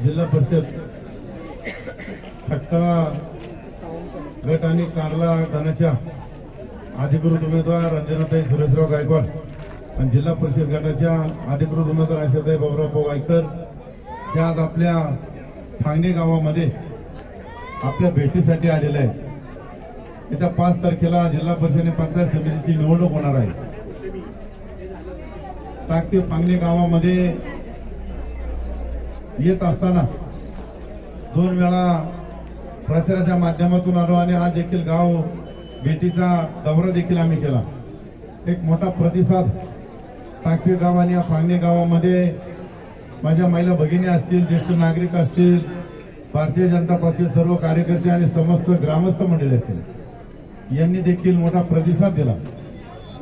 जिल्हा परिषद खटकाळा गट आणि कारला गणाच्या अधिकृत उमेदवार रंजनाताई सुरेशराव गायकवाड आणि जिल्हा परिषद गटाच्या अधिकृत उमेदवार आशाताई बाबुराव वायकर त्या आज आपल्या ठाणे गावामध्ये आपल्या भेटीसाठी आलेले आहेत। येत्या 5 तारखेला जिल्हा परिषद पंचायत समितीची निवडणूक होणार आहे। टाकती पांगणे गावामध्ये येत असताना 2 वेळा प्रचाराच्या माध्यमातून आलो आणि आज देखील गाव भेटीचा दौरा देखील आम्ही केला। एक मोठा प्रतिसाद टाकती गाव आणि पांगणे गावामध्ये माझ्या महिला भगिनी असतील, ज्येष्ठ नागरिक असतील, भारतीय जनता पक्षाचे सर्व कार्यकर्ते आणि समस्त ग्रामस्थ मंडळी असतील यांनी देखील मोठा प्रतिसाद दिला।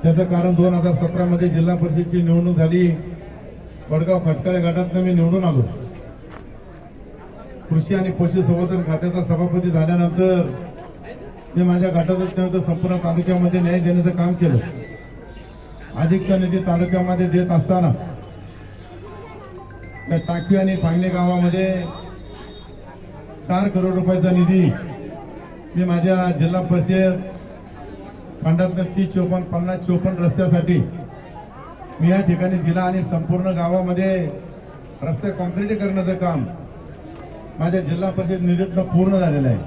त्याचं कारण 2017 मध्ये जिल्हा परिषदेची निवडणूक झाली। वडगाव खटकाळे गटातून मी निवडून आलो। कृषी आणि पशुसंवर्धन खात्याचा सभापती झाल्यानंतर मी माझ्या गटातच नव्हे तर संपूर्ण तालुक्यामध्ये न्याय देण्याचं काम केलं। अधिकचा निधी तालुक्यामध्ये देत असताना टाकवी आणि पांगणे गावामध्ये 4 करोड रुपयाचा निधी मी माझ्या जिल्हा परिषद फंडातून 30-54 रस्त्यासाठी मी या ठिकाणी दिला आणि संपूर्ण गावामध्ये रस्ते कॉन्क्रीटीकरणाचं काम माझ्या जिल्हा परिषद निधीतून पूर्ण झालेलं आहे।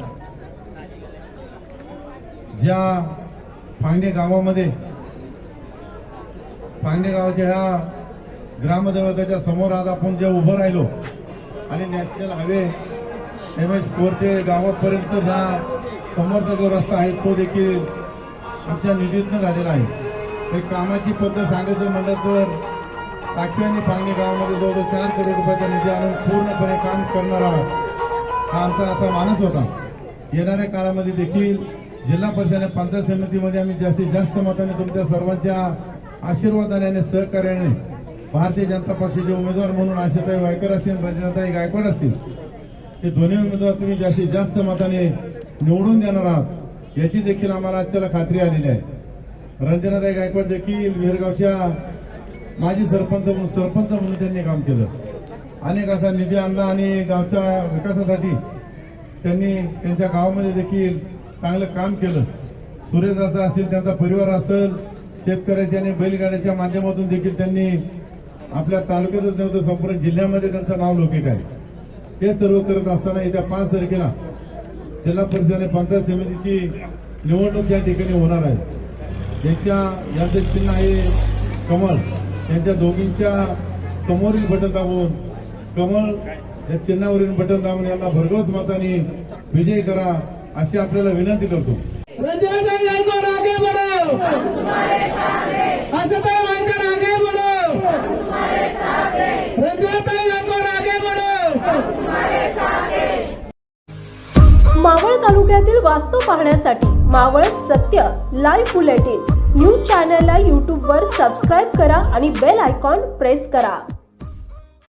ज्या पांगणे गावाच्या ह्या ग्रामदेवताच्या समोर आज आपण जे उभं राहिलो आणि नॅशनल हायवे MS4 ते गावापर्यंत हा समोरचा जो रस्ता आहे तो देखील आमच्या निधीतून झालेला आहे। एक कामाची पद्धत सांगायचं म्हटलं तर टाकवी आणि पांगणे गावामध्ये जवळजवळ 4 करोड रुपयाचा निधी आणून पूर्णपणे काम करणारा हा आमचा असा माणूस होता। येणाऱ्या काळामध्ये देखील जिल्हा परिषद पंचायत समितीमध्ये आम्ही जास्तीत जास्त मताने तुमच्या सर्वांच्या आशीर्वादाने आणि सहकार्याने भारतीय जनता पक्षाचे उमेदवार म्हणून आशाताई वायकर असतील, रंजनाताई गायकवाड असतील, हे दोन्ही उमेदवार तुम्ही जास्तीत जास्त मताने निवडून देणार आहात याची देखील आम्हाला आजच्याला खात्री आलेली आहे। रंजनाताई गायकवाड देखील विहरगावच्या माजी सरपंच म्हणून त्यांनी काम केलं। अनेक असा निधी आणला आणि गावच्या विकासासाठी त्यांनी त्यांच्या गावामध्ये देखील चांगलं काम केलं। सुरेश असा असेल, त्यांचा परिवार असेल, शेतकऱ्याच्या आणि बैलगाड्याच्या माध्यमातून देखील त्यांनी आपल्या तालुक्यातच नव्हतं संपूर्ण जिल्ह्यामध्ये त्यांचं नाव लौकिक आहे। हे सर्व करत असताना येत्या 5 तारखेला जिल्हा परिषद आणि पंचायत समितीची निवडणूक या ठिकाणी होणार आहे। यांचे चिन्ह आहे कमळ। त्यांच्या दोघींच्या समोरील बटन दाबून कमळ या चिन्हावरील बटन दाबून यांना भरघोस मताने विजयी करा अशी आपल्याला विनंती करतो। रंजनाताई गायकवाड आगे बढ़ो, हम तुम्हारे साथ हैं। आशाताई वायकर आगे बढ़ो, हम तुम्हारे साथ हैं। रंजनाताई गायकवाड आगे बढ़ो, हम तुम्हारे साथ हैं। मावळ तालुक्यातील वास्तव पाहण्यासाठी मावळ सत्य लाईव्ह बुलेटिन न्यूज चॅनलला YouTube वर सबस्क्राईब करा आणि बेल आयकॉन प्रेस करा।